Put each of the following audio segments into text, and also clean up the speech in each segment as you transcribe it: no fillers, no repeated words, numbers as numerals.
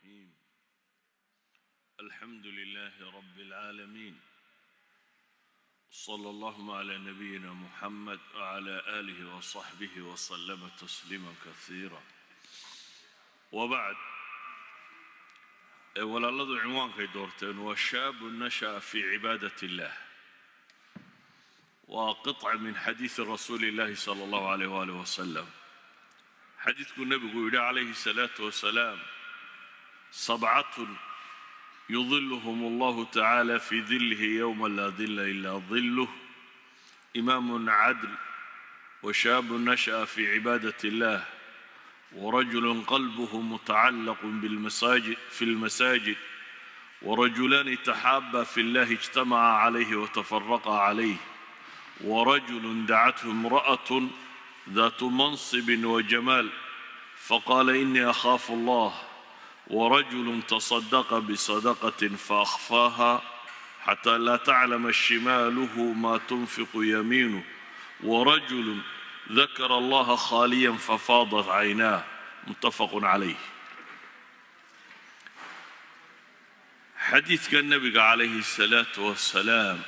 الرحيم الحمد لله رب العالمين صلى الله على نبينا محمد وعلى آله وصحبه وسلم تسليما كثيرا وبعد ولله عنوان كي دورتين وشاب نشأ في عبادة الله وقطع من حديث رسول الله صلى الله عليه وآله وسلم حديث النبي عليه الصلاة والسلام 7 يظلهم الله تعالى في ظله يوم لا ظل إلا ظله إمام عدل وشاب نشأ في عبادة الله ورجل قلبه متعلق في المساجد ورجلان تحابا في الله اجتمعا عليه وتفرقا عليه ورجل دعته امرأة ذات منصب وجمال فقال إني أخاف الله ورجل تصدق بصدقة فأخفاها حتى لا تعلم شماله ما تنفق يمينه ورجل ذكر الله خاليا ففاضت عيناه متفق عليه. حديث النبي عليه الصلاة والسلام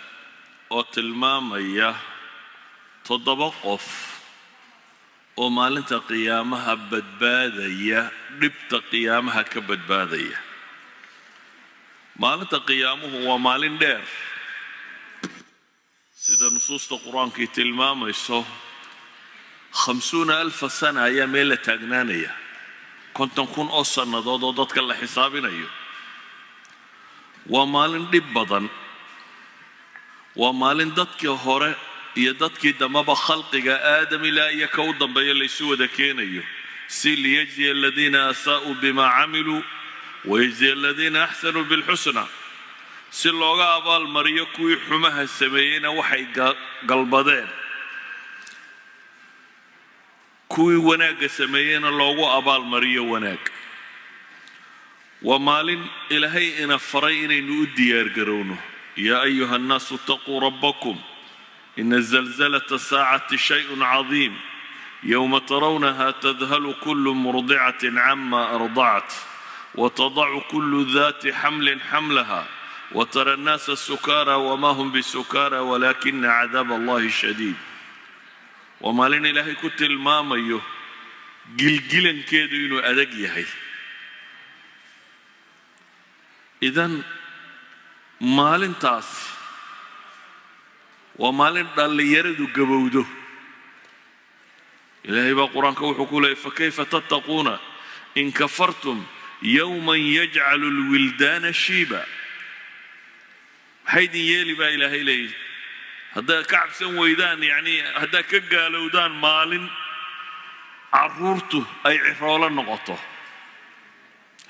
وتلمامية تضبقف ومالنت قيامها بدبادية ربط قيامها كبدبادية مالنت قيامه ومالن دير سيدا نصوص القرآن كي تلمام يسو 50,000 سنة يا ميلة تاقنانية كنت نكون أصلا ضدك الله حسابنا أيو ومالن دبضا ومالن دتك هوري iyo dadkii damaba khalqiga aadam ilaa iyo ka u dambeeya la isu wada keenayo si liyajzi alladina asaa'u bima amilu wa yajzi alladina ahsanu bil husna si looga abaal mariyo kuwii xumaha sameeyayna waxay galbadeen kuwii wanaagga sameeyayna loogu abaal mariyo wanaag wa maalin ilaahay ina faray inaynu u diyaar garowno yaa ayuha annaasu taquu rabbakum إن زلزلة الساعة شيء عظيم يوم ترونها تذهل كل مرضعة عما أرضعت وتضع كل ذات حمل حملها وترى الناس سكارى وما هم بسكارى ولكن عذاب الله شديد وما لن إلهي كنت الماميو جلجلا كيدو ينو أدقيهي إذن مالن تاس ومالن داليردو غبودو إلهي بالقرآن كوحكوله فكيف تتقون إن كفرتم يوما يجعل الولدان شيبا حيدي يلي با إلهي لي هذا كعب سويدان يعني هذا كقالودان مالن عرورته أي عفرالا نقطه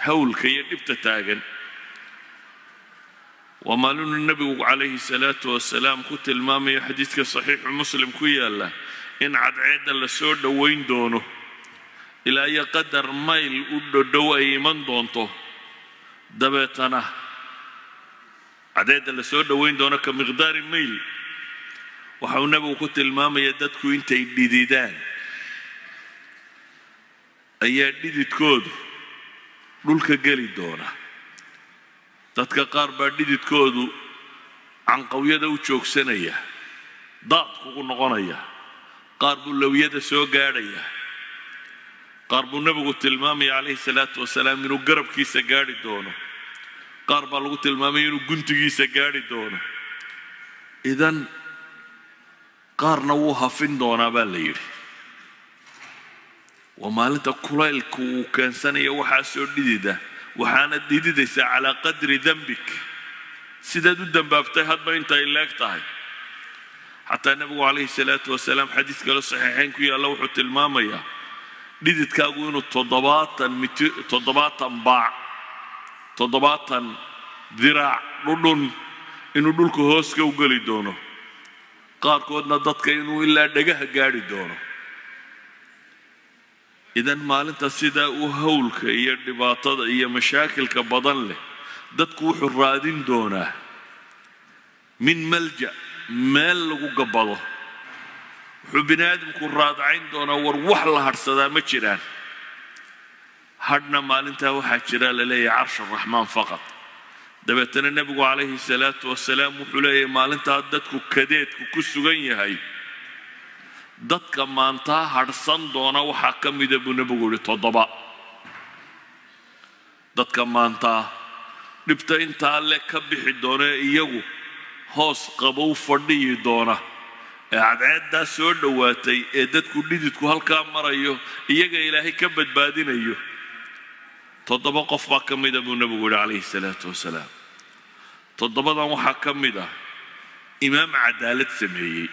هول كي يدبت تاغن ومالون النبي عليه الصلاة والسلام كنت المامي حديثك صحيح مسلم كويا الله إن عد عيدا لسود وين دونه إلى يقدر ميل أود دو أيمن دونته دبتنا عديدا لسود وين دونه كمقدار ميل وحاو النبي كنت المامي يددكو انت يديدان أي يديد كود دولك قلي دونه dadka qaar baa dhididkoodu canqawiyada u joogsanaya daad kugu noqonaya qaar buu lawiyada soo gaadhaya qaar buu nabigu tilmaamay calayhi salaatu wasalaam inuu garabkiisa gaadhi doono qaar baa lagu tilmaamay inuu guntigiisa gaadhi doono idan qaarna wuu hafin doonaa baa la yidhi waa maalinta kulaylku uu keensanaya waxaa soo dhidida waxaana diidaysaa calaa qadri dambik sidaad u dambaabtay hadba intay leeg tahay xataa nabigu calayhi salaatu wasalaam xadiis kale saxiixayn ku yaalla wuxuu tilmaamayaa dhididkaagu inuu 70 baac 70 diraac dhudhun inuu dhulka hooska u geli doono qaarkoodna dadka inuu ilaa dhagaha gaadhi doono إذن مالنتا سيدا وهولك إيا الرباطة إيا مشاكلك بدن له دادكو حرادين دونا من ملجأ مال لغو قبضه وحو بنادم كون رادعين دونا وروح الله هرسدا مجران hadhna maalintaa waxaa jira la leeyahay carsha raxmaan faqad dabeetana nebigu calayhi salaatu wasalaam wuxuu leeyahay maalintaa dadku kadeedku ku sugan yahay dadka maantaa hadhsan doona waxaa ka mida buu nebigu yidhi 7 dadka maantaa dhibta intaa le ka bixi doona iyagu hoos qabow fadhiyi doona ee cadceeddaa soo dhowaatay ee dadku dhididku halkaa marayo iyaga ilaahay ka badbaadinayo 7 qof baa ka mida buu nebigu yidhi calayhi salaatu wasalaam 7dan waxaa ka mid ah imaam cadaalad sameeyey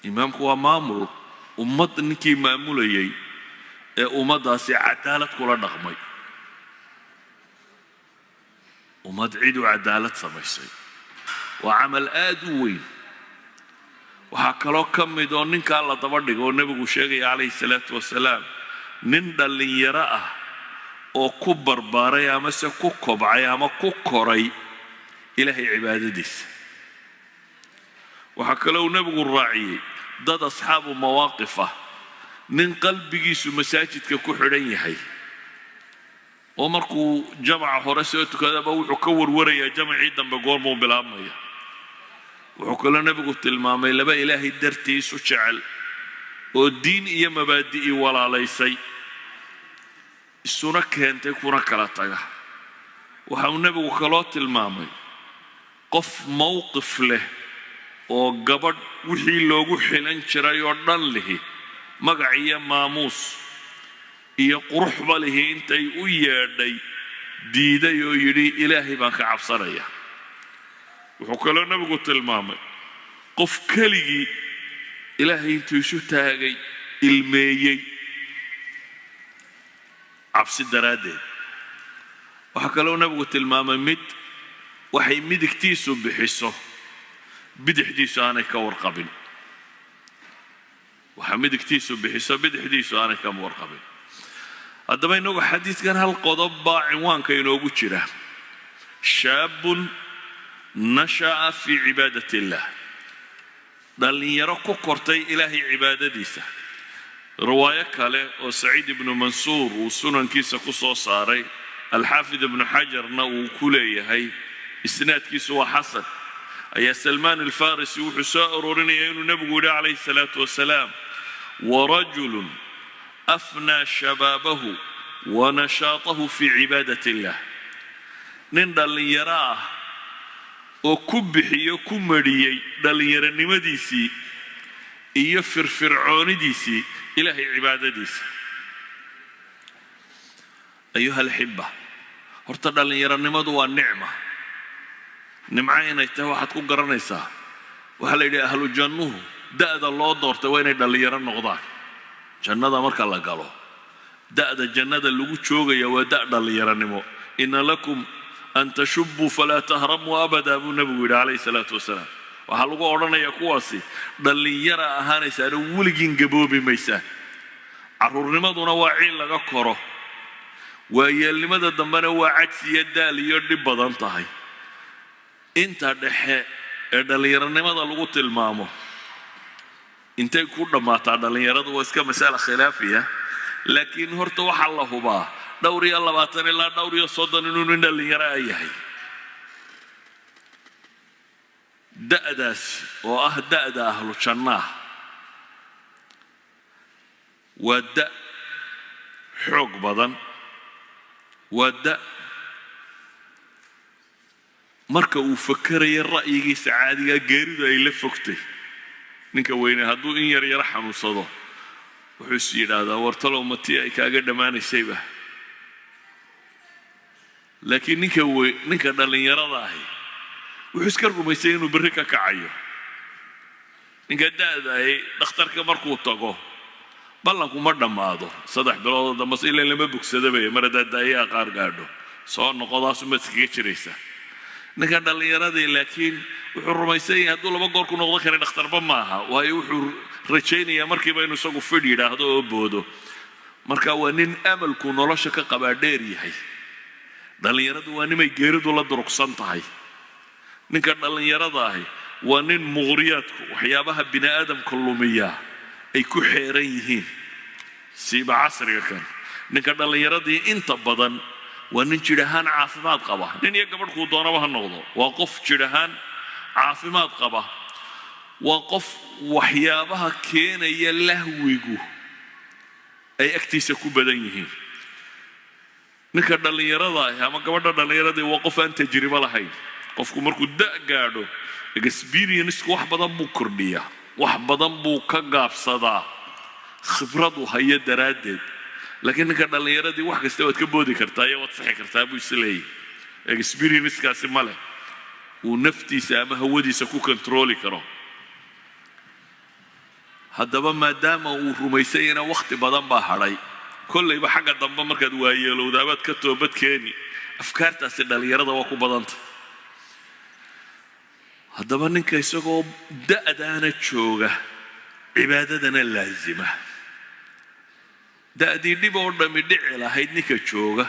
imaamku waa maamul ummad ninkii maamulayay ee ummaddaasi cadaalad kula dhaqmay ummad ciidu cadaalad samaysay waa camal aad u weyn waxaa kaloo ka mid oo ninkaa la daba dhigo oo nebigu sheegaya calayhi salaatu wasalaam nin dhallinyaro ah oo ku barbaaray amase ku kobcay ama ku koray ilaahay cibaadadiisa waxaa kaloo nebigu raaciyey dad asxaabu mawaaqif ah nin qalbigiisu masaajidka ku xidhan yahay oo markuu jamaca hore soo tukadaba wuxuu ka warwarayaa jamacii dambe goormuu bilaabmaya wuxuu kaloo nebigu tilmaamay 2 ilaahay dartiisu jecel oo diin iyo mabaadi'i walaalaysay isuna keentay kuna kala taga waxaa nebigu kaloo tilmaamay qof mowqif leh oo gabadh wixii loogu xilan jiray oo dhan lihi magac iyo maamuus iyo quruxba lihi intay u yeedhay diiday oo yidhi ilaahay baan ka cabsanaya wuxuu kaloo nebigu tilmaamay qof keligii ilaahay intuu isu taagay ilmeeyey cabsi daraaddeed waxaa kaloo nebigu tilmaamay mid waxay midigtiisu bixiso bidixdiisu aanay ka warqabin waxaa midigtiisu bixiso bidixdiisu aanay ka warqabin haddaba inagu xadiidkan hal qodob baa cinwaanka inoogu jira shaabun nasha'a fii cibaadati illah dhallinyaro ku kortay ilaahay cibaadadiisa riwaayo kale oo saciid ibnu mansuur uu sunankiisa ku soo saaray alxaafid ibnu xajarna uu ku leeyahay isnaadkiisu waa xasan ayaa salmaan alfarisi wuxuu soo aroorinayaa inuu nebigu yidhi calayhi salaatu wasalaam warajulun afnaa shabaabahu wa nashaatahu fii cibaadati illah nin dhallinyaro ah oo ku bixiyo ku mariyey dhallinyaronimadiisii iyo firfircoonidiisii ilaahay cibaadadiisa ayuha alxiba horta dhallinyaronimadu waa nicma nimco inay tahay waxaad ku garanaysaa waxaa la yidhi ahlu jannuhu da'da loo doortay waa inay dhallinyaro noqdaan jannada marka la galo da'da jannada lagu joogaya waa da' dhallinyaronimo ina lakum an tashubbuu falaa tahramuu abada buu nebigu yidhi calayhi salaatu wasalaam waxaa lagu odhanayaa kuwaasi dhallinyara ahaanaysaana weligiin gaboobi maysaan carruurnimaduna waa ciil laga koro waayeelnimada dambena waa cajsi iyo daal iyo dhib badan tahay inta dhexe ee dhallinyaronimada lagu tilmaamo intay ku dhammaataa dhallinyaradu waa iska masala khilaafiya laakiin horta waxaa la hubaa 22 ilaa 30 inuu nin dhallinyaro ah yahay da'daas oo ah da'da ahlu jannaah waa da' xoog badan waa da' marka uu fakaraya ra'yigiisa caadiga geeridu ay la fogtay ninka weyne hadduu in yar yar xanuunsado wuxuu is yidhaahdaa wartalow matii ay kaaga dhammaanaysayba laakiin ninka dhallinyarada ahi wuxuu iska rumaysay inuu berri ka kacayo ninka da'da ahi dhakhtarka markuu tago ballanku ma dhammaado 3 bilood dambe ilaa lama bogsadaba mar haddaad daayaa qaar gaadho soo noqodaasuma iskaga jiraysa ninka dhallinyaradii laakiin wuxuu rumaysan yahay hadduu 2 goor ku noqdo kara dhakhtarba maaha waayo wuxuu rajaynayaa markiiba inuu isagu fidh yidhaahdo oo boodo marka waa nin amalku nolosha ka qabaa dheer yahay dhallinyaradu waa nimay geeridu la durugsan tahay ninka dhallinyarada ahi waa nin muqriyaadku waxyaabaha bini aadamka lumiya ay ku xeeran yihiin siiba casriga kan ninka dhallinyaradii inta badan waa nin jidh ahaan caafimaad qaba nin iyo gabadhkuu doonaba ha noqdo waa qof jidh ahaan caafimaad qaba waa qof waxyaabaha keenaya lahwigu ay agtiisa ku badan yihiin ninka dhallinyarada ah ama gabadha dhallinyaradii waa qof aan tajribo lahayn qofku markuu da' gaadho experience wax badan buu kordhiyaa wax badan buu ka gaabsadaa khibradu haya daraaddeed laakiin ninka dhallinyaradii wax kasta waad ka boodi kartaa iyo waad saxi kartaa buu isleeyahay experience-kaasi ma leh uu naftiisa ama hawadiisa ku kontrooli karo haddaba maadaama uu rumaysayna wakhti badan baa hadhay kollayba xagga dambe markaad waayeelowdaabaad ka toobad keeni afkaartaasi dhallinyarada waa ku badanta haddaba ninka isagoo da'daana jooga cibaadadana laazima da'dii dhib oo dhammi dhici lahayd ninka jooga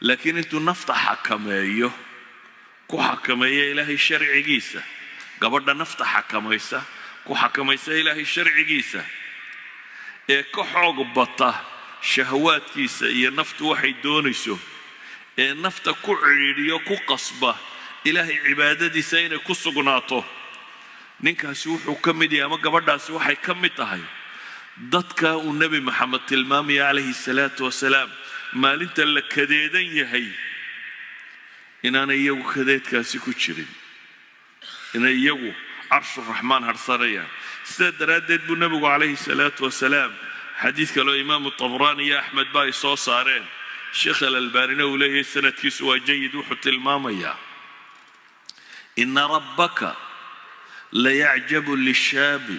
laakiin intuu nafta xakameeyo ku xakameeya ilaahay sharcigiisa gabadha nafta xakamaysa ku xakamaysa ilaahay sharcigiisa ee ka xoog bata shahawaadkiisa iyo naftu waxay doonayso ee nafta ku cidhiidhiyo ku qasba ilaahay cibaadadiisa inay ku sugnaato ninkaasi wuxuu ka mid yahay ama gabadhaasi waxay ka mid tahay dadka uu nebi maxamed tilmaamaya calayhi salaatu wasalaam maalinta la kadeedan yahay inaanay iyagu kadeedkaasi ku jirin inay iyagu carshu raxmaan harsanayaan sidaa daraaddeed buu nebigu calayhi salaatu wasalaam xadiid kaloo imaamu tabraani iyo axmed ba ay soo saareen sheekh alalbaanina uu leeyahay sanadkiisu waa jayid wuxuu tilmaamayaa ina rabbaka layacjabu lishaabi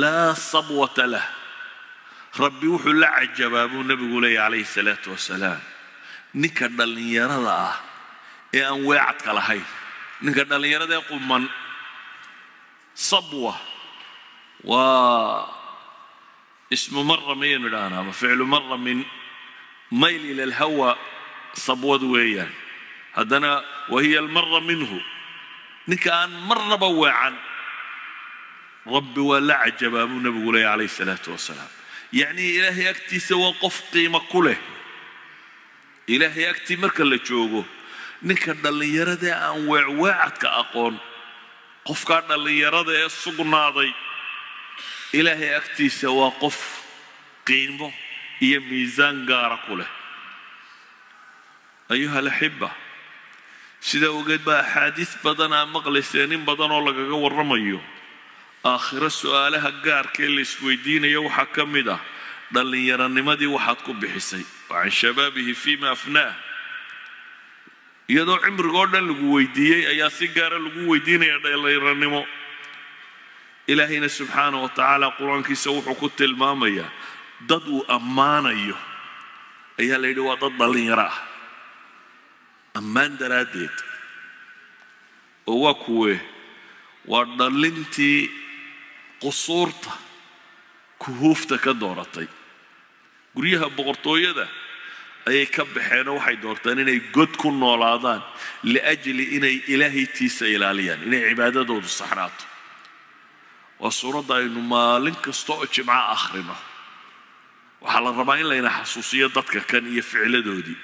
laa sabwata lah rabbi wuxuu la cajabaa buu nebigu leeyahay calayhi salaatu wasalaam ninka dhallinyarada ah ee aan weecadka lahayn ninka dhallinyarada ee quman sabwa waa ismu mara miyaynu idhahnaa ama ficlu mara min mayl ila alhawa sabwad weeyaan haddana wahiya almara minhu ninka aan marnaba weecan rabbi waa la cajabaa buu nebigu leeyahay calayhi salaatu wasalaam yacni ilaahay agtiisa waa qof qiimo ku leh ilaahay agtii marka la joogo ninka dhallinyarada aan weecweecadka aqoon qofkaa dhallinyarada ee sugnaaday ilaahay agtiisa waa qof qiimo iyo miisaan gaara ku leh ayuha alaxiba sidaa ogeed baa axaadiis badan aa maqlayseen in badan oo lagaga warramayo aakhiro su'aalaha gaarkee la isweydiinayo waxaa ka mid ah dhallinyaranimadii waxaad ku bixisay wa can shabaabihi fiima afnaah iyadoo cimrigoo dhan lagu weydiiyey ayaa si gaara lagu weydiinaya dhallinyaranimo ilaahayna subxaana wa tacaala qur-aankiisa wuxuu ku tilmaamayaa dad uu ammaanayo ayaa la yidhi waa dad dhallinyaro ah ammaan daraaddeed oo waa kuwee waa dhallintii qusuurta kuhuufta ka dooratay guryaha boqortooyada ayay ka baxeenoo waxay doorteen inay god ku noolaadaan liajli inay ilaahaytiisa ilaaliyaan inay cibaadadoodu saxnaato waa suuradda aynu maalin kasta oo jimco akhrino waxaa la rabaa in layna xasuusiyo dadka kan iyo ficladoodii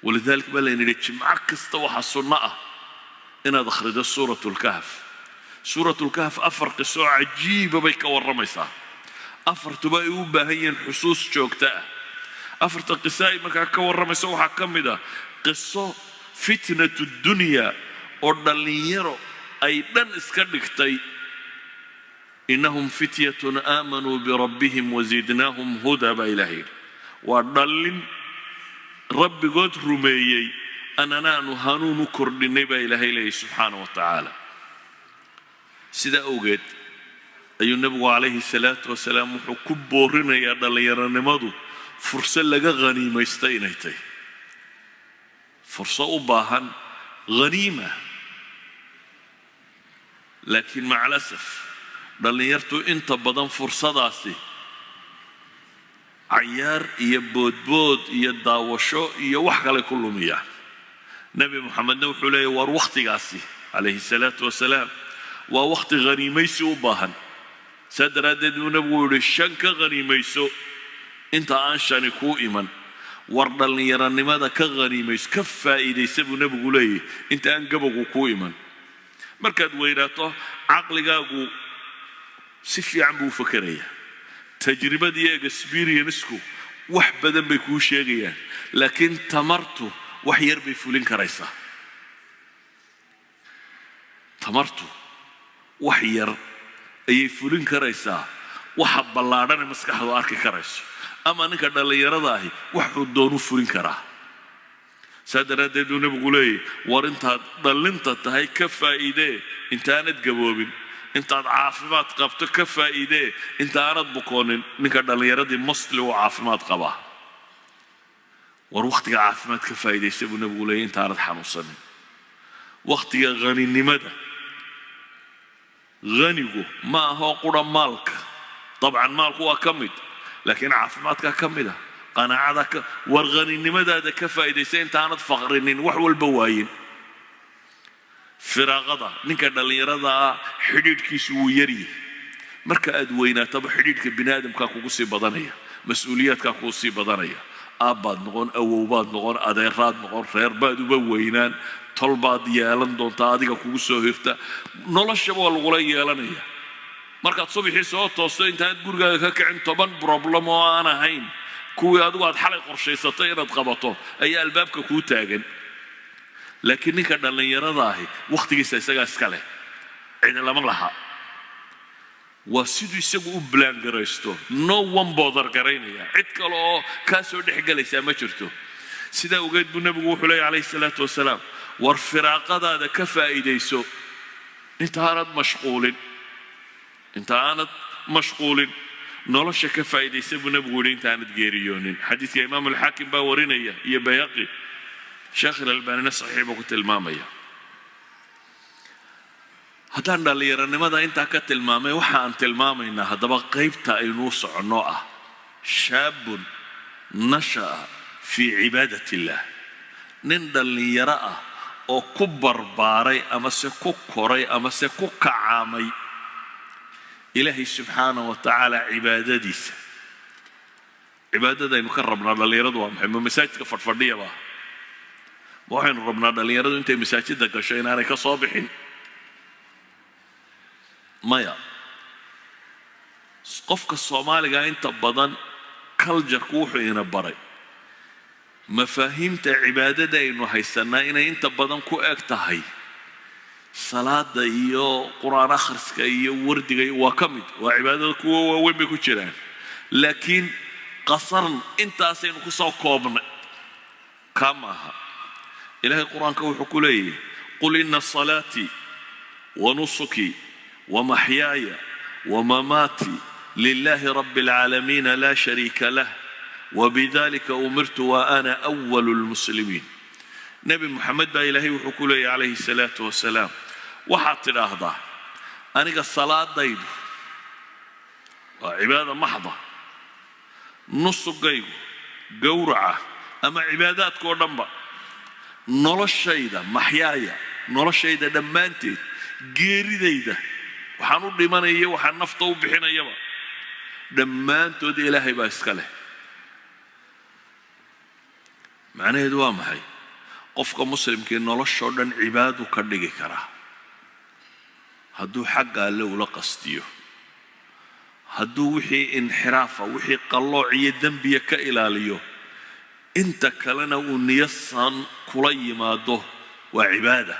walidaalika baa layna yidhi jimco kasta waxaa sunno ah inaad akhrido suuratulkahf suuratulkahf 4 qiso cajiiba bay ka warramaysaa afartuba ay u baahan yihiin xusuus joogta ah afarta qiso ay markaa ka warramayso waxaa ka mid ah qiso fitnatu dunya oo dhallinyaro ay dhan iska dhigtay innahum fityatun aamanuu birabbihim wazidnaahum hudaa baa ilaahay yidhi waa dhallin rabbigood rumeeyey annanaanu hanuun u kordhinnay baa ilaahay leeyahy subxaana wa tacaala sidaa awgeed ayuu nebigu calayhi salaatu wasalaam wuxuu ku boorinayaa dhallinyaronimadu furso laga haniimaysta inay tahay furso u baahan haniima laakiin maca lasaf dhallinyartu inta badan fursadaasi cayaar iyo boodbood iyo daawasho iyo wax kale ku lumiyaa nebi moxamedna wuxuu leeyahy waar wakhtigaasi calayhi salaatu wasalaam waa wakhti haniimaysi u baahan saa daraaddeed buu nebigu yihi 5 ka haniimayso inta aan shani kuu iman war dhallinyaranimada ka haniimayso ka faa'iidaysa buu nebigu leeyahay inta aan gabogu kuu iman markaad weynaato caqligaagu si fiican buu u fakerayaa tajribadii experience-ku wax badan bay kuu sheegayaan laakiin tamartu wax yar bay fulin karaysaa tamartu wax yar ayay fulin karaysaa waxa ballaadhan ee maskaxdu arki karayso ama ninka dhallinyarada ahi waxuu doonu fulin karaa saa daraaddeed uu nebigu leeyahy war intaad dhallinta tahay ka faa'iidee intaanad gaboobin intaad caafimaad qabto ka faa'iidee intaanad bukoonin ninka dhallinyaradii mostly uu caafimaad qabaa war wakhtiga caafimaad ka faa'iidaysa buu nebigu leeyahy intaanad xanuunsanin wakhtiga haninimada hanigu ma aho qura maalka dabcan maalku waa ka mid laakiin caafimaadka ka mid ah qanaacada war haninimadaada ka faa'iidaysa intaanad faqrinin wax walba waayin firaaqada ninka dhallinyarada ah xidhiidhkiisu wuu yaryahay marka aad weynaataba xidhiidhka bini aadamkaa kugu sii badanaya mas-uuliyaadkaa kugu sii badanaya aabbaad noqon awowbaad noqon adeeraad noqon reerbaad uba weynaan tolbaad yeelan doontaa adiga kugu soo hirta noloshaba waa lagula yeelanaya markaad subaxii soo toosto intaanad gurigaaga ka kicin 10 problem oo aan ahayn kuwii adigu aad xalay qorshaysatay inaad qabato ayaa albaabka kuu taagan laakiin ninka dhallinyarada ahi wakhtigiisa isagaa iska leh cid lama laha waa siduu isagu u bilaan garaysto no one bother garaynaya cid kale oo kaa soo dhex galaysaa ma jirto sidaa ogeed buu nebigu wuxuu leeyahay calayhi salaatu wasalaam war firaaqadaada ka faa'iidayso intaanad mashquulin nolosha ka faa'iidaysa buu nebigu yidhi intaanad geeriyoonin xadiidka imaam alxaakim baa warinaya iyo bayhaqi sheekh al-albaanina saxiix buu ku tilmaamaya haddaan dhallinyaranimada intaa ka tilmaamay waxa aan tilmaamaynaa haddaba qaybta aynuu soconno ah shaabun nasha'a fii cibaadati illaah nin dhallinyaro ah oo ku barbaaray amase ku koray amase ku kacaamay ilaahay subxaana wa tacaala cibaadadiisa cibaadadaynu ka rabnaa dhallinyaradu waa maxay ma masaajidka fadhfadhiyaba ma waxaynu rabnaa dhallinyaradu intay masaajidda gasho inaanay ka soo bixin maya qofka soomaaliga inta badan culture-ku wuxuu ina baray mafaahiimta cibaadada aynu haysanaa inay inta badan ku eg tahay salaada iyo quraan akhriska iyo wardiga waa ka mid waa cibaadada kuwa waaweyn bay ku jiraan laakiin qasarn intaasaynu ku soo koobnay kama aha ilaahay quraanka wuxuu ku leeyahay qul inna salaati wa nusuki wa mahyaaya wa mamati lillahi rabbil alamin la sharika lah وبذلك أمرت وأنا أول المسلمين نبي محمد بقى إلهي وحكوله عليه الصلاة والسلام وحط الأهضاء أنا الصلاة ضيد وعبادة محضة نص قيب قورعة أما عبادات كورنبا نور الشيدة محيايا نور الشيدة دمانتي جيري ديدة وحنور ديمانية وحنفطو بحنا يبا دمانتو دي إلهي باسكاله macnaheedu waa maxay qofka muslimkii noloshoo dhan cibaado ka dhigi karaa hadduu xagga alle ula qastiyo hadduu wixii inxiraafa wixii qallooc iyo dembiya ka ilaaliyo inta kalena uu niyasan kula yimaado waa cibaada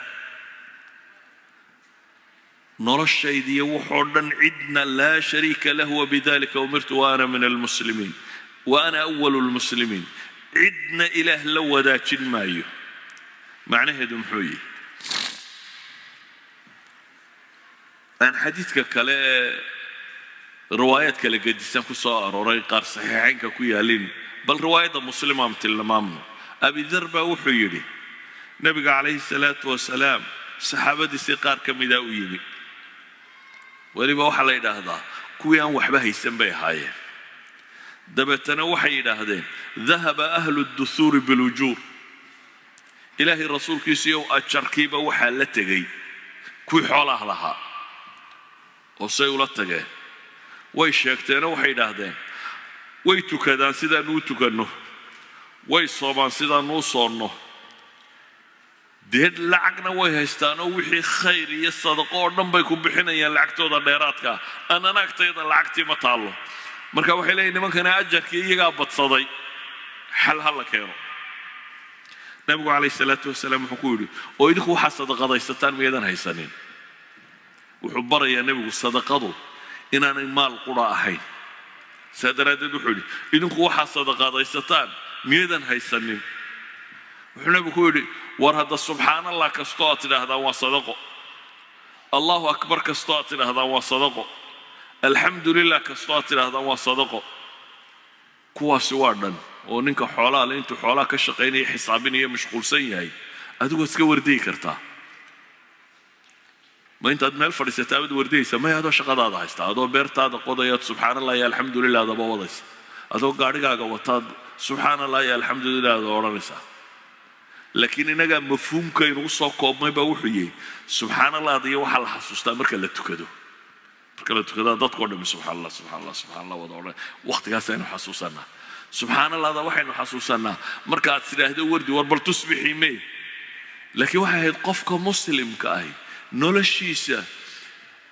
noloshaydiiyo wuxoo dhan cidna laa shariika lahu wabidalika umirtu waana min almuslimiin waana awalu lmuslimiin عدنا إله لو ذاكين مايو معنى هذا محوي أن حديثك كلا روايات كلا قد يسمى صار ورقار صحيحين كويالين بل رواية مسلمة مثل مامنا أبي ذر وحيري نبي عليه الصلاة والسلام صحابة سقار كمداويني ولي بوح على هذا كويان وحبه يسمى هاي دبتنا وحي هذين ذهب أهل الدثور بالوجور إلهي الرسول كيسيو أتشركيبة وحالتغي كوي حولها لها وصيولتغي ويشيكتنا وحي هذين way tukadaan sidaan u tukanno way soomaan sidaan u soonno dee lacagna way haystaan oo wixii khayr iyo sadaqo oo dhan bay ku bixinayaan lacagtooda dheeraadka annana agtayda lacagtii ma taallo marka waxay leeyihiin nimankana ajarkii iyagaa badsaday xal ha la keeno nabigu calayhi salaatu wasalaam wuxuu ku yidhi oo idinku waxaa sadaqadaysataan miyadan haysanin wuxuu barayaa nebigu sadaqadu inaanay maal qura ahayn saa daraaddeed wuxuu yidhi idinku waxaa sadaqadaysataan miyadan haysanin wuxuu nabigu ku yidhi war hadda subxaan allah kastoo aad tidhaahdaan waa sadaqo allahu akbar kastoo aad tidhaahdaan waa sadaqo alxamdu lilah kastoo aad tidhaahdaan waa sadaqo kuwaasi waa dhan oo ninka xoolaha le intuu xoolaha ka shaqaynaya xisaabinaya mashquulsan yahay adigoo iska wardiyi kartaa ma intaad meel fadhiisataa baad wardiyaysa maya adoo shaqadaada haysta adoo beertaada qodayaad subxaan allah iyo alxamdu lilah adaba wadaysa adoo gaadhigaaga wataad subxaan allah iyo alxamdu lilah ada odhanaysaa laakiin inagaa mafhuumka inugu soo koobmay baa wuxuu yihi subxaan allah adiyo waxaa la xasuustaa marka la tukado dadkoo dhami subxaan allah subxaan allah subxaan allah wada odhan waqtigaasaynu xasuusanaa subxaan allahda waxaynu xasuusanaa marka aad tidhaahdo wardi war bal tusbixii mee laakiin waxay ahayd qofka muslimka ahi noloshiisa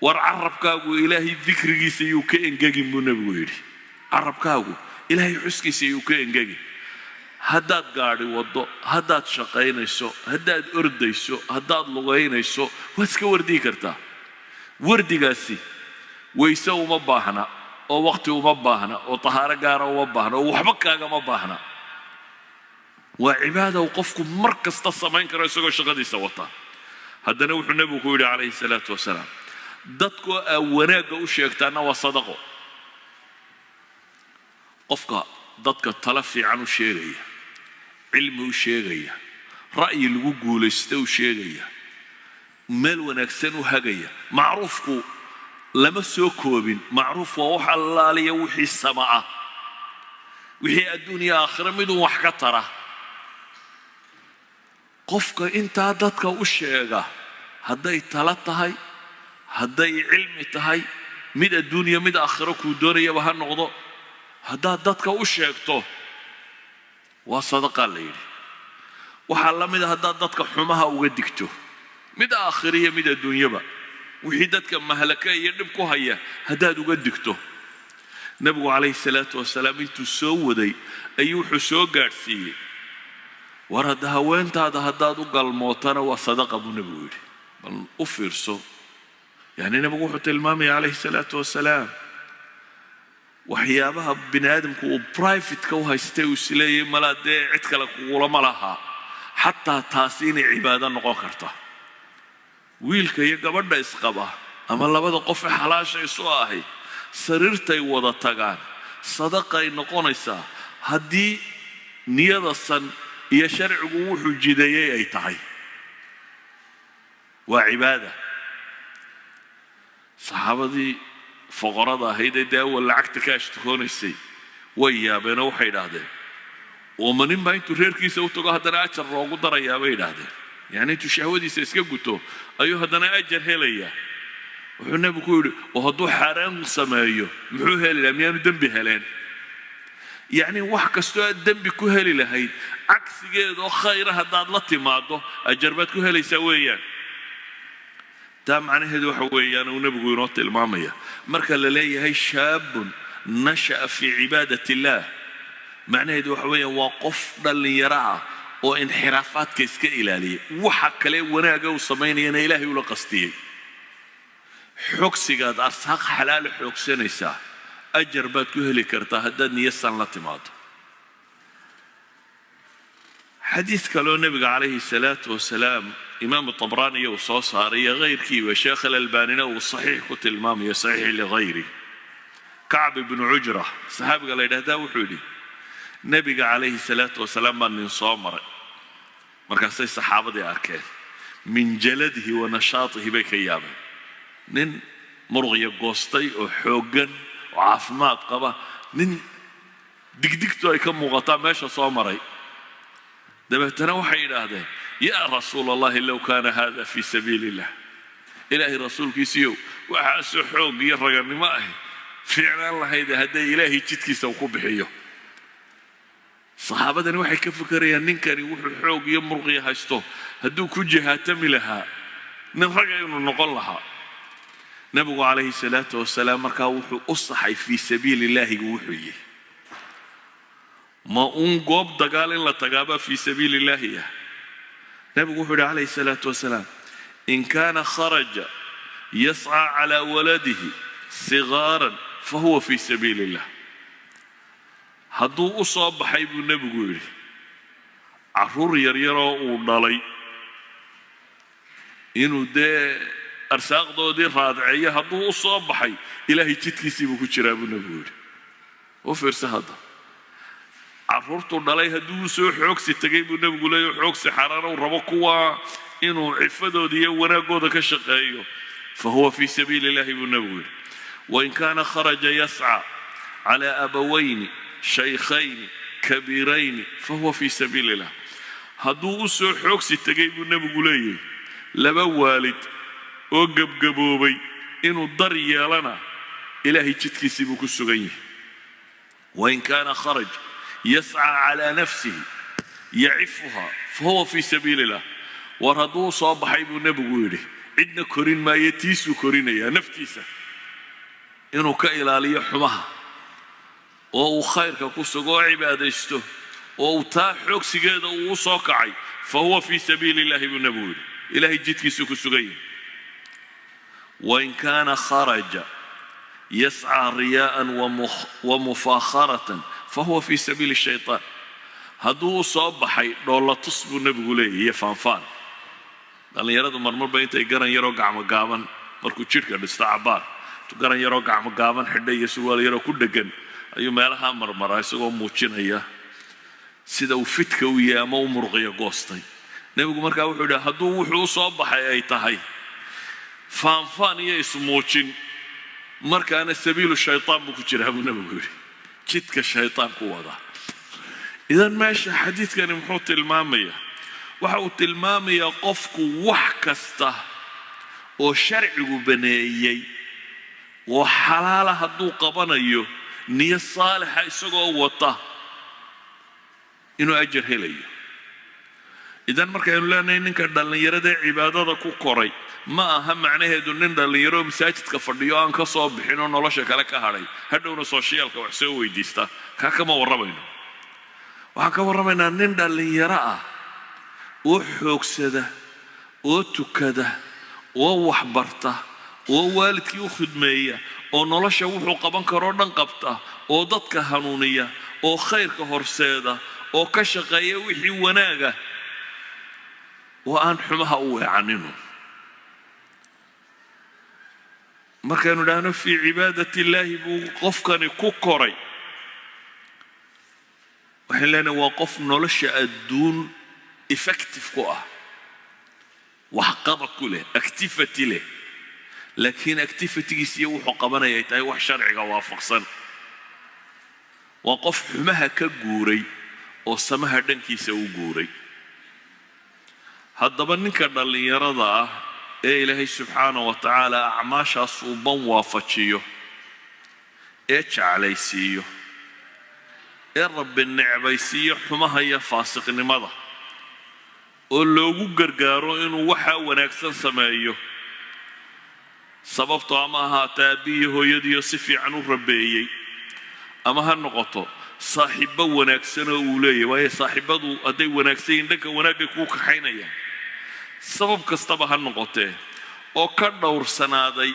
war carabkaagu ilaahay dikrigiisa yuu ka engegin buu nebigu yidhi carabkaagu ilaahay xuskiisa yuu ka engegin haddaad gaadhi waddo haddaad shaqaynayso haddaad ordayso haddaad lugaynayso waad iska wardiyi kartaa wardigaasi wayse uma baahna oo waqti uma baahna oo tahaaro gaara uma baahna oo waxba kaagama baahna waa cibaada uu qofku mar kasta samayn karo isagoo shaqadiisa wata haddana wuxuu nebigu ku yidhi calayhi salaatu wasalaam dadkoo aa wanaagga u sheegtaana waa sadaqo qofka dadka tala fiican u sheegaya cilmi u sheegaya ra'yi lagu guulaysta u sheegaya meel wanaagsan u hagaya macruufku lama soo koobin macruuf waa wax allaaliya wixii sama ah wixii adduuniya aakhira miduu wax ka tara qofka intaa dadka u sheega hadday tala tahay hadday cilmi tahay mid adduuniya mid aakhiro kuu doonayaba ha noqdo haddaad dadka u sheegto waa sadaqaa la yidhi waxaa la mid a haddaad dadka xumaha uga digto mid aakhiriya mid adduunyaba wixii dadka mahlaka iyo dhib ku haya haddaad uga digto nebigu calayhi salaatu wasalaam intuu soo waday ayuu wuxuu soo gaadhsiiyey war hadda haweentaada haddaad u galmootana waa sadaqa buu nebigu yidhi bal u fiirso yani nebigu wuxuu tilmaamaya calayhi salaatu wasalaam waxyaabaha bini aadamku uu privateka u haystay uu isleeyahay malaa dee cid kale kugulama lahaa xataa taasi inay cibaado noqon karta wiilka iyo gabadha isqaba ama labada qof ee xalaasha isu ahay sariirtay wada tagaan sadaqay noqonaysaa haddii niyada san iyo sharcigu wuxuu jideeyey ay tahay waa cibaada saxaabadii foqorada ahayd ee dee awal lacagta ka ashtakoonaysay way yaabeenoo waxay idhaahdeen ooma nin baa intuu reerkiisa u tago haddana ajar loogu darayaa bay idhaahdeen yani intuu shahwadiisa iska guto ayuu haddana ajar helayaa wuxuu nebigu ku yidhi oo hadduu xaaraan sameeyo muxuu heli lahaa miyaanu dembi heleen yacni wax kastoo aad dembi ku heli lahayd cagsigeedoo khayra haddaad la timaado ajar baad ku helaysaa weeyaan taa macnaheedu waxa weeyaan uu nebigu inoo tilmaamaya marka la leeyahay shaabun nasha'a fii cibaadat illaah macnaheedu waxa weeyaan waa qof dhallinyaro ah oo inxiraafaadka iska ilaaliya waxa kale wanaaga uu samaynayana ilaahay ula qastiyey xogsigaad arsaaq xalaala xoogsanaysaa ajar baad ku heli kartaa haddaad niyasan la timaado xadiis kaloo nebiga calayhi salaatu wasalaam imaamu tabraaniya uu soo saaray iyo kayrkiiba sheekh alalbaanina uu saxiix ku tilmaamayo saxiix ligayri kacb ibnu cujra saxaabiga la yidhahdaa wuxuu yidhi nebiga calayhi salaatu wasalaam baa nin soo maray markaasay saxaabadii arkeen min jaladihi wa nashaatihi bay ka yaabeen nin muruqya goostay oo xooggan oo caafimaad qaba nin digdigtu ay ka muuqataa meesha soo maray dabeetana waxay yidhaahdeen yaa rasuula allahi low kaana hada fii sabiili illah ilaahay rasuulkiisiiyow waxaasoo xoog iyo raganimo ahi fiicnaan lahayd hadday ilaahay jidkiisa ku bixiyo. saxaabadani waxay ka fakarayaan ninkani wuxuu xoog iyo murqiya haysto hadduu ku jihaatami lahaa nin raga inuu noqon lahaa. nabigu calayhi salaatu wasalaam markaa wuxuu u saxay fii sabiilillaahi wuxuu yihi ma uun goob dagaal in la tagaaba fii sabiilillaahi ah. nabigu wuxuu yihi calayhi salaatu wasalaam in kaana kharaja yascaa calaa waladihi sigaaran fahuwa fii sabiilillah. hadduu u soo baxay buu nebigu yidhi carruur yaryaroo uu dhalay inuu dee arsaaqdoodii raadceeyo hadduu u soo baxay ilaahay jidkiisii buu ku jiraa buu nebigu yidhi. u fiirsa hadda carruurtuu dhalay hadduu u soo xoogsi tegay buu nebigu leeyahy xoogsi xaraana uu rabo kuwa inuu cifadooda iyo wanaaggooda ka shaqeeyo fahuwa fii sabiili illahi buu nebigu yidhi. wain kaana kharaja yascaa calaa abawayni shaykhayni kabiirayni fahuwa fii sabiili illah. hadduu u soo xoogsi tegay buu nebigu leeyahy laba waalid oo gebgaboobay inuu dar yeelana ilaahay jidkiisii buu ku sugan yahay. wain kaana kharaj yascaa calaa nafsihi yacifuha fahuwa fii sabiili illah. war hadduu soo baxay buu nebigu yidhi cidna korin maayo tiisuu korinayaa naftiisa inuu ka ilaaliyo xumaha oo uu khayrka ku sugo oo cibaadaysto oo uu taa xoogsigeeda uu u soo kacay fahuwa fii sabiili illahi buu nebigu yidhi ilaahay jidkiisuu ku sugan yahay. wain kaana kharaja yascaa riyaa'an wa mufaakharatan fahuwa fii sabiili shaytaan. hadduu u soo baxay dhoolatus buu nebigu leeyahy iyo faanfaan. dhallinyaradu marmarba intay garan yaroo gacmo gaaban markuu jidhka dhisto cabbaar garan yaroo gacmo gaaban xidha iyo surwaal yaroo ku dheggan ayuu meelaha marmaraa isagoo muujinaya sida uu fidka u yahay ama u murqiya goostay. nebigu markaa wuxuu yidhi hadduu wuxuu u soo baxay ay tahay faanfaan iyo ismuujin markaana sabiilu shaytaan buu ku jiraa buu nebigu yidhi jidka shaytaan ku wadaa. idan meesha xadiidkani muxuu tilmaamayaa waxa uu tilmaamayaa qofku wax kasta oo sharcigu baneeyey oo xalaala hadduu qabanayo niyo saalixa isagoo wata inuu ajar helayo. idan markaynu leenahay ninka dhallinyarada cibaadada ku koray ma aha macnaheedu nin dhallinyaro masaajidka fadhiyo aan ka soo bixin oo nolosha kale ka hadhay hadhowna sooshyaalka wax soo weydiista kaa kama warramayno. waxaan ka warramaynaa nin dhallinyaro ah oo xoogsada oo tukada oo waxbarta oo waalidkii u khidmeeya oo nolosha wuxuu qaban karoo dhan qabta oo dadka hanuuniya oo khayrka horseeda oo ka shaqeeya wixii wanaaga oo aan xumaha u weecanino. markaynu idhaahno fii cibaadati illaahi buu qofkani ku koray waxaan leenahay waa qof nolosha adduun effective ku ah waxqabad ku leh activity leh laakiin activitygiisiyo wuxuu qabanaya ay tahay wax sharciga waafaqsan. waa qof xumaha ka guuray oo samaha dhankiisa u guuray. haddaba ninka dhallinyarada ah ee ilaahay subxaanahu wa tacaala acmaashaas uu ban waafajiyo ee jeclaysiiyo ee rabbi necbaysiiyo xumaha iyo faasiqnimada oo loogu gargaaro inuu waxaa wanaagsan sameeyo sababtoo ama ahaatee aabbiyo hooyadiiyo si fiican u rabeeyey ama ha noqoto saaxiibbo wanaagsanoo uu leeyahy waayo saaxiibbadu hadday wanaagsan yihiin dhanka wanaagay kuu kaxaynayaan. sabab kastaba ha noqotee oo ka dhowrsanaaday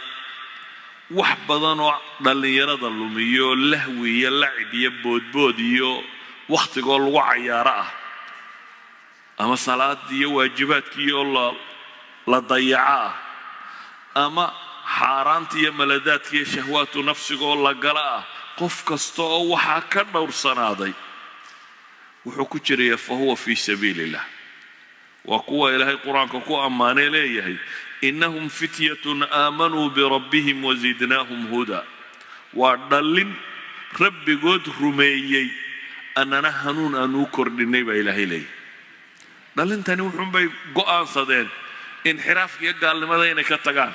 wax badan oo dhallinyarada lumiyo lahwi iyo lacib iyo boodbood iyo wakhtigoo lagu cayaaro ah ama salaadii iyo waajibaadkii oo la dayaco ah ama xaaraantii iyo maladaadkii iyo shahwaatu nafsigoo la gala ah. qof kasta oo waxaa ka dhowrsanaaday wuxuu ku jiraya fahuwa fii sabiili illah. waa kuwa ilaahay qur-aanka ku ammaanay leeyahay innahum fityatun aamanuu birabbihim wazidnaahum huda. waa dhallin rabbigood rumeeyey annana hanuun aanuu kordhinay baa ilaahay leeyahay. dhallintani wuxuunbay go'aansadeen inxiraafka iyo gaalnimada inay ka tagaan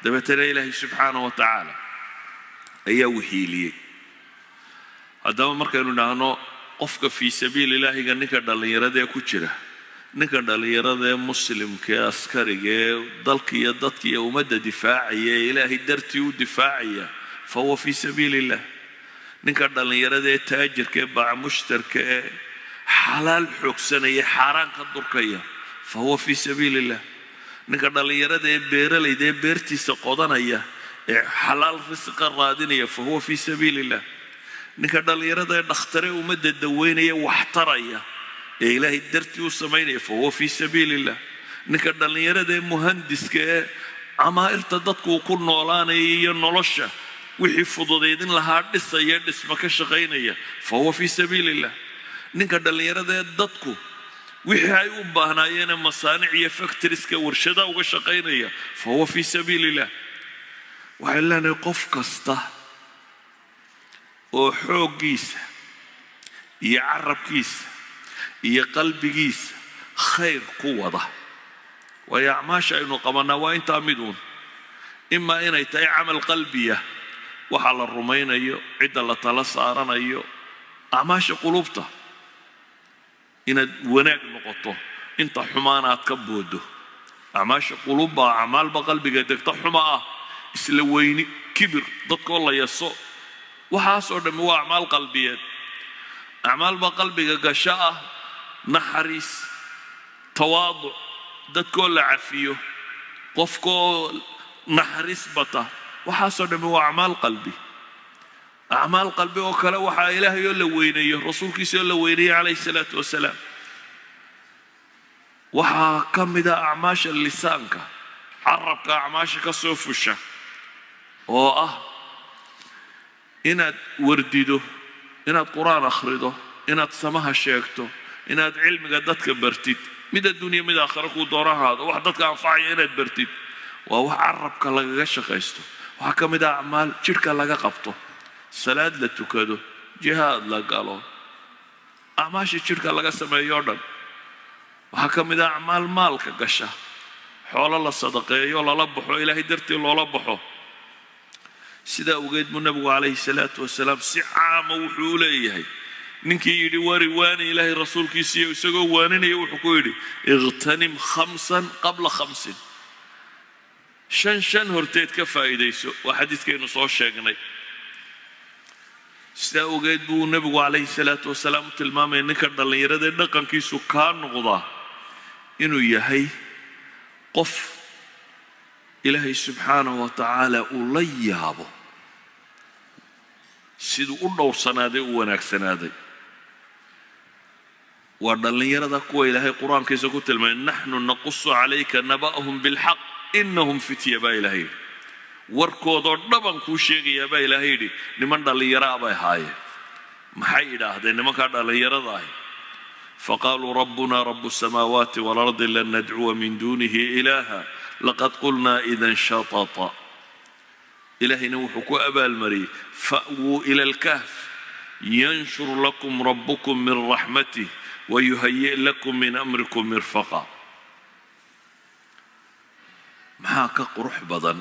dabeetana ilaahay subxaanahu wa tacaala ayaa wihiiliyey. haddaba markaynu dhahno qofka fii sabiili ilaahiga ninka dhallinyaradee ku jira, ninka dhallinyaradee muslimka ee askariga ee dalka iyo dadka iyo ummadda difaacaya ee ilaahay dartii u difaacaya, fahuwa fii sabiili illah. ninka dhallinyarada ee taajirka ee baaca mushtarka ee xalaal xoogsanaya xaaraan ka durkaya, fahuwa fii sabiili illah. ninka dhallinyarada ee beeralayda ee beertiisa qodanaya ee xalaal risqa raadinaya, fahuwa fii sabiili illah. ninka dhallinyarada ee dhakhtare ummadda daweynaya waxtaraya ee ilaahay dartii u samaynaya, fahuwa fii sabiili illah. ninka dhallinyarada ee muhandiska ee camaa'irta dadku ku noolaanaya iyo nolosha wixii fududaydin lahaa dhisaya dhisma ka shaqaynaya, fahuwa fii sabiili illah. ninka dhallinyarada ee dadku wixii ay u baahnaayeen masaanic iyo factoriska warshada uga shaqaynaya, fahuwa fii sabiili illah. waxay leenahay qof kasta oo xooggiisa iyo carabkiisa iyo qalbigiisa khayr ku wada, waayo acmaasha aynu qabanaa waa intaa mid uun. imaa inay tahay camal qalbiya, waxa la rumaynayo, cidda la tala saaranayo, acmaasha qulubta inaad wanaag noqoto, inta xumaan aad ka boodo. acmaasha qulubba acmaalba qalbiga degta xuma ah, isla weyni, kibir, dadkoo la yaso, waxaasoo dhammi waa acmaal qalbiyeed. acmaalba qalbiga gasho ah naxariis, tawaaduc, dadkoo la cafiyo, qofkoo naxariis bata, waxaasoo dhammi waa acmaal qalbi. acmaal qalbi oo kale waxaa ilaahay oo la weyneeyo, rasuulkiisa oo la weyneeyey calayhi salaatu wasalaam. waxaa ka mid ah acmaasha lisaanka, carabka acmaasha ka soo fusha oo ah inaad wardido, inaad qur-aan akhrido, inaad samaha sheegto, inaad cilmiga dadka bartid, mid adduunya mid aakhira kuu doona ahaado, wax dadka anfacaya inaad bartid, waa wax carabka lagaga shaqaysto. waxaa ka mid ah acmaal jidhka laga qabto, salaad la tukado, jihaad la galo, acmaasha jidhka laga sameeyo o dhan. waxaa ka mid ah acmaal maalka gasha, xoolo la sadaqeeyo, lala baxo, ilaahay dartii loola baxo. sidaa ogeed buu nabigu calayhi salaatu wasalaam si caama wuxuu u leeyahay ninkii yidhi wari waani ilaahay rasuulkiisiiyo isagoo waaninaya wuxuu ku yidhi iqtanim 5 qabla 5. 5 horteed ka faa'iidayso. waa xadiiskaynu soo sheegnay. sidaa ogeed buu nabigu calayhi salaatu wasalaam u tilmaamaya ninka dhallinyarada ee dhaqankiisu kaa noqdaa inuu yahay qof ilaahay subxaanahu wa tacaala uu la yaabo siduu u dhowrsanaaday u wanaagsanaaday. waa dhallinyarada kuwa ilaahay qur-aankiisa ku tilmaamay naxnu naqusu calayka naba'ahum bilxaq inahum fitya baa ilaahay yidhi. warkoodoo dhaban kuu sheegayaa baa ilaahay yidhi niman dhallinyaraa bay ahaayeen. maxay idhaahdeen nimankaa dhallinyarada ahi? faqaaluu rabbuna rabu samaawaati waalardi lan nadcuwa min duunihi ilaaha laqad qulnaa idan shatata. ilaahayna wuxuu ku abaalmariyey fa'wuu ila alkahf yanshur lakum rabbukum min raxmatih wayuhayi' lakum min amrikum mirfaqa. maxaa ka qurux badan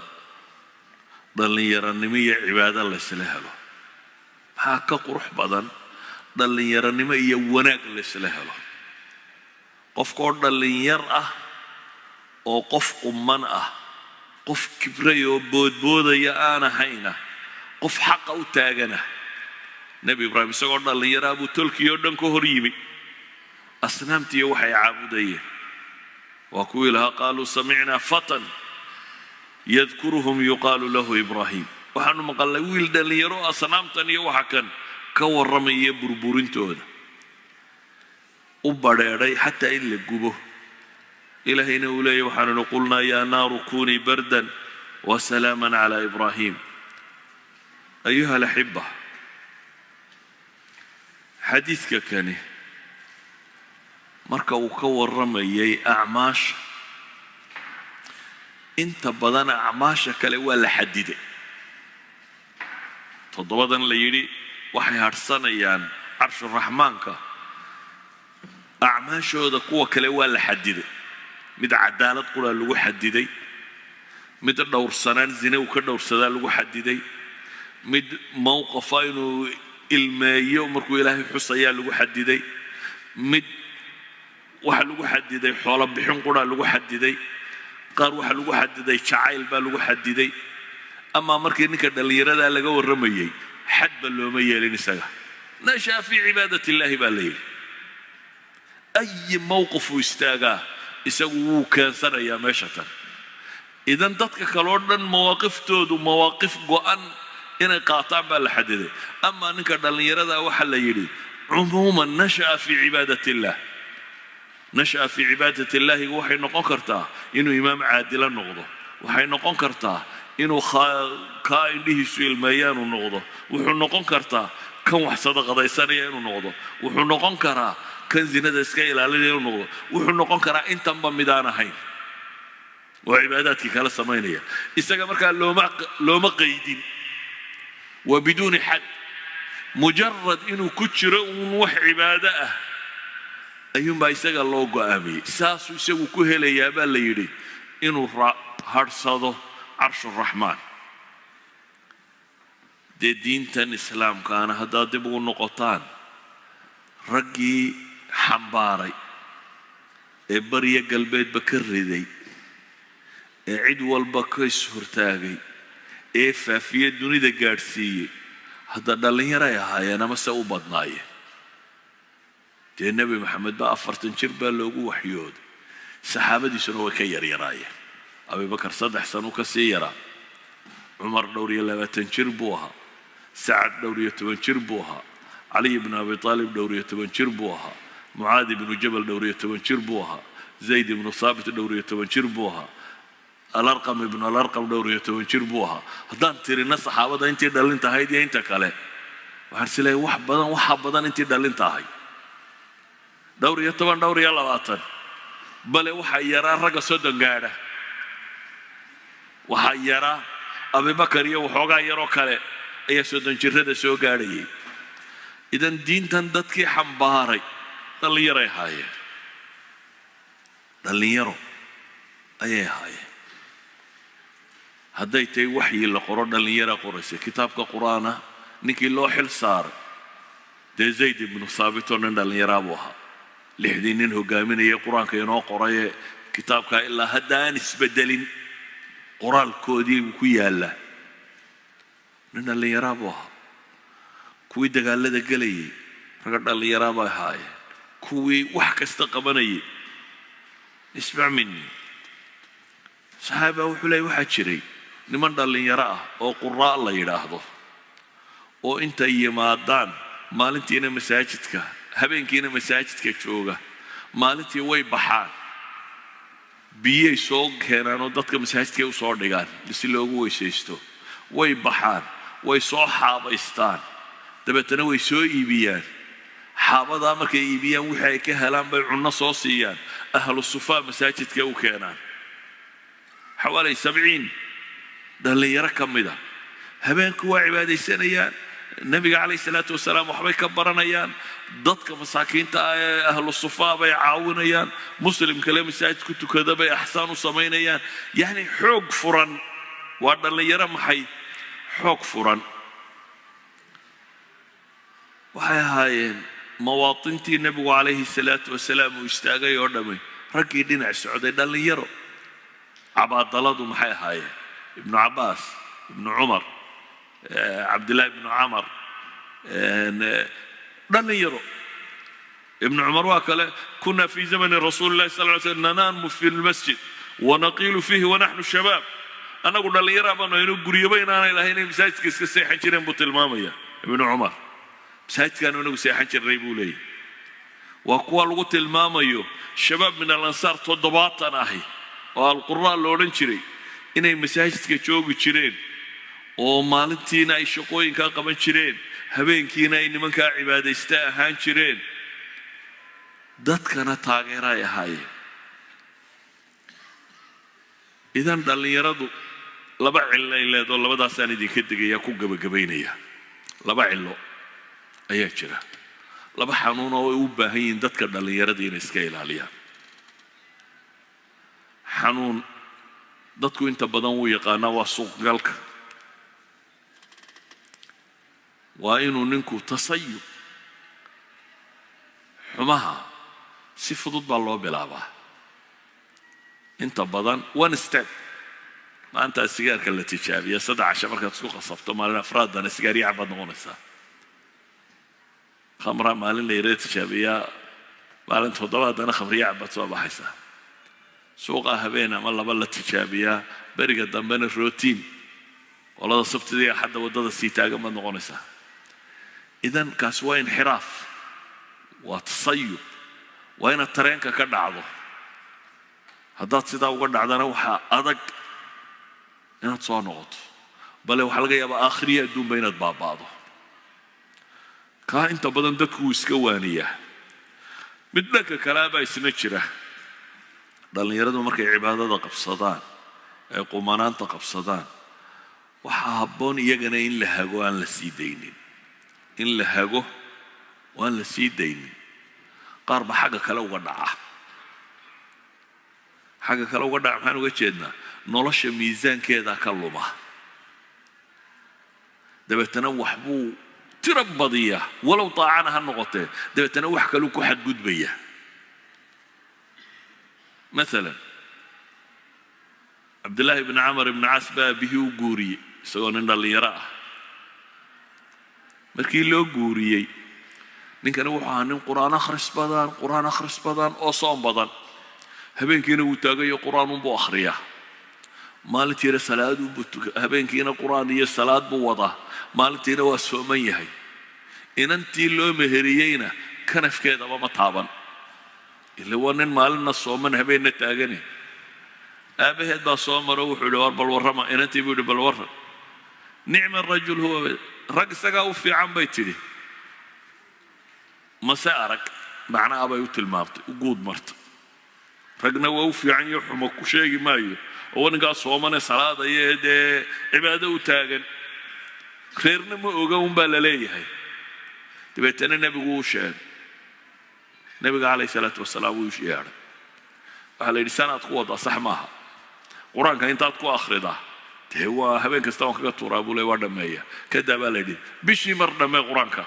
dhallinyaranimo iyo cibaado laysla helo? maxaa ka qurux badan dhallinyaranimo iyo wanaag laysla helo? qofkoo dhallinyar ah oo qof umman ah, qof kibray oo boodboodaya aan ahayna, qof xaqa u taagana. nebi ibraahim isagoo dhallinyaraa buu tolkii oo dhan ka hor yimi, asnaamtiiyo waxay caabudayeen. waa kuwii lahaa qaaluu samicnaa fatan yadkuruhum yuqaalu lahu ibraahim. waxaanu maqalnay wiil dhallinyaro asnaamtan iyo waxa kan ka warramaya burburintooda, u badheedhay xataa in la gubo. ilaahayna uu leeyahy waxaanunu qulnaa yaa naaru kunii bardan wasalaaman calaa ibraahim. ayuha alaxiba, xadiidka kani marka uu ka warramayay acmaasha, inta badan acmaasha kale waa la xadiday. 7 la yidhi waxay hadhsanayaan carshuraxmaanka, acmaashooda kuwa kale waa la xadiday. mid cadaalad quraa lagu xadiday, mid dhowrsanaan zina uu ka dhowrsadaa lagu xadiday, mid mawqafa inuu ilmeeyo markuu ilaahay xusayaa lagu xadiday mid waxa lagu xadiday xoolo bixin qura lagu xadiday qaar waxa lagu xadiday jacayl baa lagu xadiday ama markii ninka dhalinyarada laga waramayay xad ba looma yeelin isaga nasha fi cibaadati illaahi baa leeyahay ay mawqif istaaga isagu wuu keensanayaa meesha tan idan dadka kale oo dhan mawaaqiftoodu mawaaqif go'an inay qaataan baa la xadiday ama ninka dhalinyarada waxa la yidhi cumuuman nasha fi cibaadati illah nasha fi cibaadati illaahi waxay noqon kartaa inuu imaam caadila noqdo waxay noqon kartaa inuu ka indhihiisu ilmeeyaanu noqdo wuxuu noqon kartaa kan wax sadaqadaysanaya inuu noqdo wuxuu noqon karaa kan zinada iska ilaalinaya inuu noqdo wuxuu noqon karaa intanba midaan ahayn oo cibaadaadkii kala samaynaya isaga markaa looma qaydin وبدون حد مجرد إنه كتر وح عبادة أيوم بايسجى الله قامي ساس يسوي كهلا يا بالليري إنه هرصده عرش الرحمن ده دين تن إسلام كان هذا دبوا نقطان رجي حمباري إبرية قلبيت بكردي عيد والبكيس هرتاجي ففي الدنيا دقارسية هذا دلني رأيها أنا مسا وبضناية النبي محمد بقى فرتن شربا لوجو وحيود سحابة دي سنو كير يراية أبي بكر صدح سنو كسيرة عمر دوري لا تنشربوها سعد دوري تنشربوها علي بن أبي طالب دوري تنشربوها معاذ بن جبل دوري تنشربوها زيد بن ثابت دوري تنشربوها الأرقم ابن الأرقم دوري تنشربوها هذا ترينا صحابة أنت دلنت هاي أنت كله وهرسله وحبدا أنت دلنت هاي دوري طبعا دوري الله وطن بل وحيرا رجع صدق قاعدة وحيرا أبي بكر وحوجا يرو كله أي صدق جرده سو قاعدة إذا دين تندت كي حمباري اللي يرى هاي اللي يرو أي هاي هذا يتي وحي القرآن اللي يرى قرصي كتاب القرآن نكي لوحل صار ده زيد بن ثابت اللي يرى بوها لحدين هو قامين يا قرآن كينو قرأي كتاب كإلا هدان اسبدلين قرآن كودي وكوي الله نن اللي يرى بوها كوي دقال دقالي رقد اللي يرى بوها هاي كوي وحك استقبني اسمع مني صحابة وحلي واحد شري لمن اللي يراه أو قراء الله يراهضه أو أنت يمادان مالنتي أنا مساجدك هبينك أنا مساجدك شوقة مالنتي وي بحان بيه سوق هنا نودتك مساجدك وصور دجان بس اللي هو يسيستو وي بحان وي صو حابة استان تبتنا وي سو إيبيان حابة دامك إيبيان وحي كهلان بيعنا صوصيان أهل الصفاء مساجدك وكانان حوالي 70 ده اللي يركب مده هبينك وعبادة سنيان النبي عليه الصلاة والسلام وحبي كبرنيان ضدك مساكين أهل الصفاء بيعاونيان مسلم كلام ساعد كنت كذا بإحسان وصمينيان يعني حق فرن وهذا اللي يرى محي حق فرن وهاي مواطنتي النبي عليه الصلاة والسلام واشتاقي يردمي ركي دين السعودية ده اللي يرى عباد الله محي هاي ابن عباس ابن عمر عبد الله بن عمر لن يروا ابن عمر واكله كنا في زمن رسول الله صلى الله عليه وسلم ننام في المسجد ونقيل فيه ونحن الشباب أنا أقول لن يرى بأنه ينو قريبين أنا إلى هنا مساجد كسيحن شرين بطلمامية ابن عمر مساجد كانوا ينو سيحن شرين لي وأقوال قلت المامية شباب من الأنصار تضباطنا هي والقراء لورن شري إني مساجد كشوق شرين oo maalintiina ay shaqooyinka qaban jireen habeenkiina ay nimanka cibaadaysta ahaan jireen dadkana taageeray ahaayeen idan dhalinyaradu laba cilo ay leedo labadaas aan idinka digaya ku gabagabeynaya laba cilo ayaa jira laba xanuun oo u baahan yihiin dadka dhalinyarada inay iska ilaaliyaan xanuun dadku inta badan u yaqaana waa suuq galka وإنه ننكو تصيب حماها سفضت بالله بلابا انت بدن one step ما أنت السيجار كلا تشابي يصدع عشان مركز سوق الصفط ما لنا أفراد أنا السيجار يعبد نغنسا خمرة ما لنا يريد تشابية ما لنا تفضلات أنا خمر يعبد صوب حسا سوقها بينا والله بلا تشابية برجع دم الروتين والله صفت دي حد ودد السيتاج ما نغنسا إذن كاسوا انحراف وتصيب وين الترين ككرد عضو هذا سيدا وقرد عضنا وحا أدق إنها تصور نغط بل وحا لغا يبا آخرية دون بينات بعضه كا انت بدن دكو اسكوانية بدنك كلابا يسنجره دلن يردو مركي عبادة قبصدان أي قمانان قبصدان وحابون يغنى إن لهاقو أن لسيدينين إن لهاقو وأن لسيدينين قارب حاجة كلاو قدعه حاجة كلاو قدعه محان وجهنا نولش ميزان كذا كلمة دبي تنوح بو تربضية ولو طاعنها النقطة دبي تنوح كلوك حد جود بيه مثلا عبد الله بن عمرو بن عاص به وجوري سواء اللي يراه مركي له جوري ninkan wuxuu ahaa nin quraan akhris badan oo soom badan habeenkiina uu taagayo quraan uu akhriyaa maalintiina salaad uu habeenkiina quraan iyo salaad buu wadaa maalintiina waa sooman yahay inantii loo meheriyayna kanafkeedaba ma taaban ila waa nin maalina sooman habeenna taagani aabaheed baa soo maro wuxuu yidhi war bal warrama inantii buu yidhi bal warran nicma rajul huwa rag isagaa u fiican bay tidhi مسارك معناه أبى يوتل مارت وجود مرت رجنا ووفي عن يحرم كشيء مايو ونقع صومنا صلاة يهدي عبادة وتاجن خيرنا ما أقوم بالليل هاي تبتنا النبي وشان النبي عليه الصلاة والسلام وشيار على لسانة قوة صح معها قرآن كان تاتقو آخر ده هو هبين كستان كتورا بوله ورد مايا كده بالدي بيشي مرد ما قرآن كا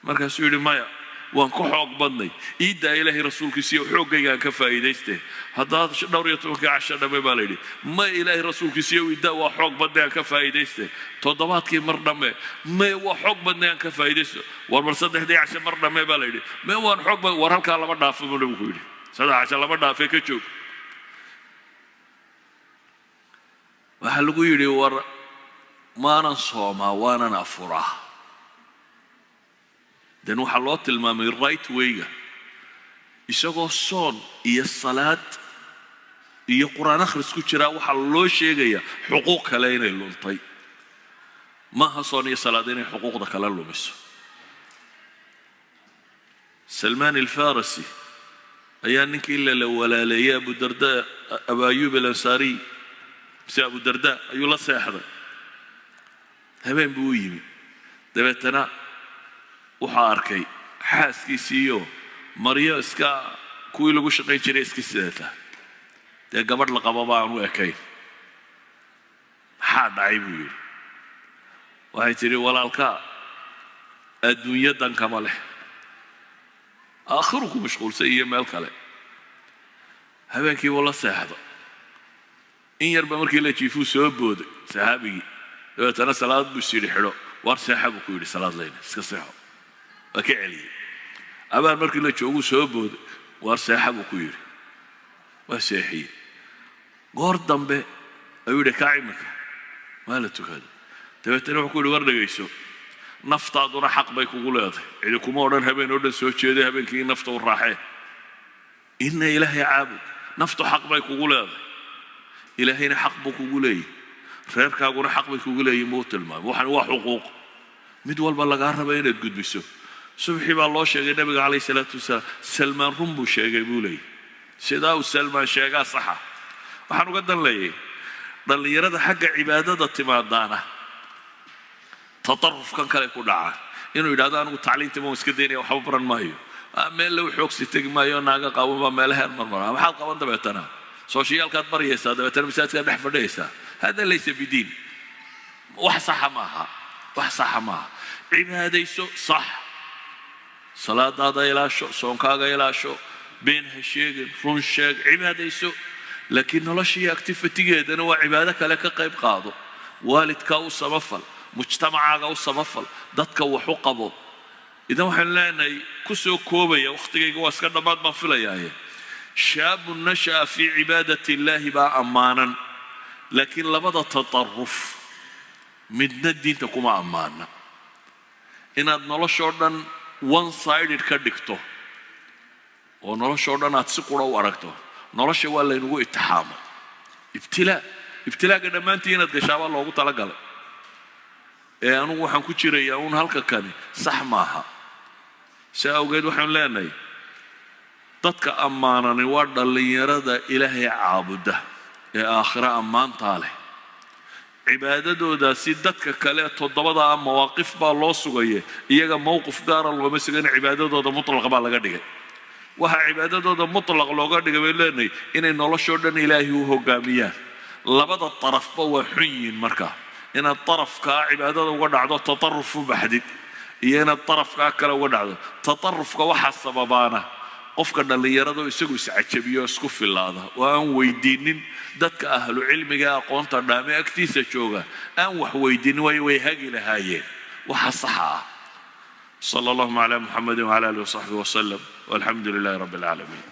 markaas uu yiri maya waan ku xoog badnay iida ilaahay rasuulkiisa iyo xoogayga ka faa'iideystay hadaa dhowr iyo tobanka casho dhamay baa leeyahay ma ilaahay rasuulkiisa iyo iida waa xoog badnay ka faa'iideystay toddobaadkii mar dhamay ma waa xoog badnay ka faa'iideysto war mar saddexdii casho mar dhamay baa leeyahay ma waan xoog bad war halka laba dhaafo buu ku yiri saddex casho laba dhaafay ka joog waxa lagu yiri war maanan sooma waanan afuraa dan waxa loo tilmaamay right way-ga isagoo soon iyo salaad iyo quraan akhris ku jira waxa loo sheegaya xuquuq kale inay luntay ma ha soon iyo salaad inay xuquuqda kale lumiso Salman al-Farisi ayaa ninkii la walaaleeyay Abu Darda Abu Ayyub al-Ansari si Abu Darda ayuu la seexday habeen buu yimi dabeetana waxaa arkay xaaskiisiiyo Mariya iska kuwii lagu shaqayn jiray iska sidata dee gabadh la qabo baan u ekayn maxaa dhacay buu yidhi waxay tiri walaalka adduunyadan kama leh aakhiru ku mashquulsan iyo meel kale habeenkii wala seexdo in yarba markii la jiifuu soo booday saxaabigii dabeetana salaad buu sii xidho war seexabu ku yidhi salaad leeyna iska seexo وكعلي أبان مركي لا تشوفوا سوبود وارساحة بكوير وساحي قردم به أيوة كعمك ما لا تكاد تبي تروح كل ورد جيسو نفط دور حق بيك وقولاته إذا كم ورد هبين ورد سوتشي ده هبين كي نفط والراحة إن إلهي عابد نفط حق بيك وقولاته إلهينا حق بك وقولي فريرك أقول حق بيك وقولي يموت الماء وحن وحقوق مدول بلغارها بين الجود بيسو صبحي بالله شيء النبي عليه الصلاة والسلام سلمان رمبو شيء يقولي سيدا وسلمان شيء صحة وحنو قدر لي ضل يرد حق عبادة تمادانا تطرف كان يكون دعاء إنه إذا أنا وتعليم تمام مسكديني وحبرا مايو أمين لو حوكس تجمعيو ناقة قوما مالها المرمرة ما حد قوان دبتنا سوشيال كات بريسا دبتنا مسات كات نحفر ليسا هذا ليس بدين وحصح معها وصح معها عبادة يسو صح صلاة هذا إلى شو صوم كاغا إلى شو بين هالشيء فرون الشيء عبادة يسو لكن الله شيء أكتف تيجي أنا وعبادك لك قيب قاضو والدك وصبفل مجتمعك وصبفل ضدك وحقبه إذا وحنا لنا كسو كوبيا وقتك جواز كنا بعد ما في ليايه شاب نشأ في عبادة الله با أمانا لكن لبدا تطرف من الدين تكون أمانا إن الله شردن one sided كدكتو ونلا شردن أتسقورا واركتو نلا شو ولا ينقو اتحام ابتلاء كده ما أنتي هنا تكشاف الله تعالى قال أنا وحن كشري أون هالك كاني صح معها سأوجد وحن لنا dadka ammaanani waa dhalinyarada ilaahay caabuda ee aakhira ammaanta leh cibaadadoodaasi dadka kale toddobada mawaaqif baa loo sugayay iyaga mowqif gaar ah looma sugan cibaadadooda mutlaq baa laga dhigay waxa cibaadadooda mutlaq looga dhigay way leenay inay noloshooda dhan ilaahay u hogaamiyaan labada tarafba waa xunyiin marka in tarafka cibaadada uga dhacdo tatarruf baxdid iyo in tarafka kale uga dhacdo tatarrufka waxa sababaana qofka dhalinyarada isagu iscajabiyo isku filaada oo aan weydiinin dadka ahlu cilmiga aqoonta dhaame agtiisa jooga aan wax weydiin way hagi lahaayeen waxa sax ah sallallahu alayhi wa sallam wa alihi wa sahbihi wa sallam walhamdulillahi rabbil alamin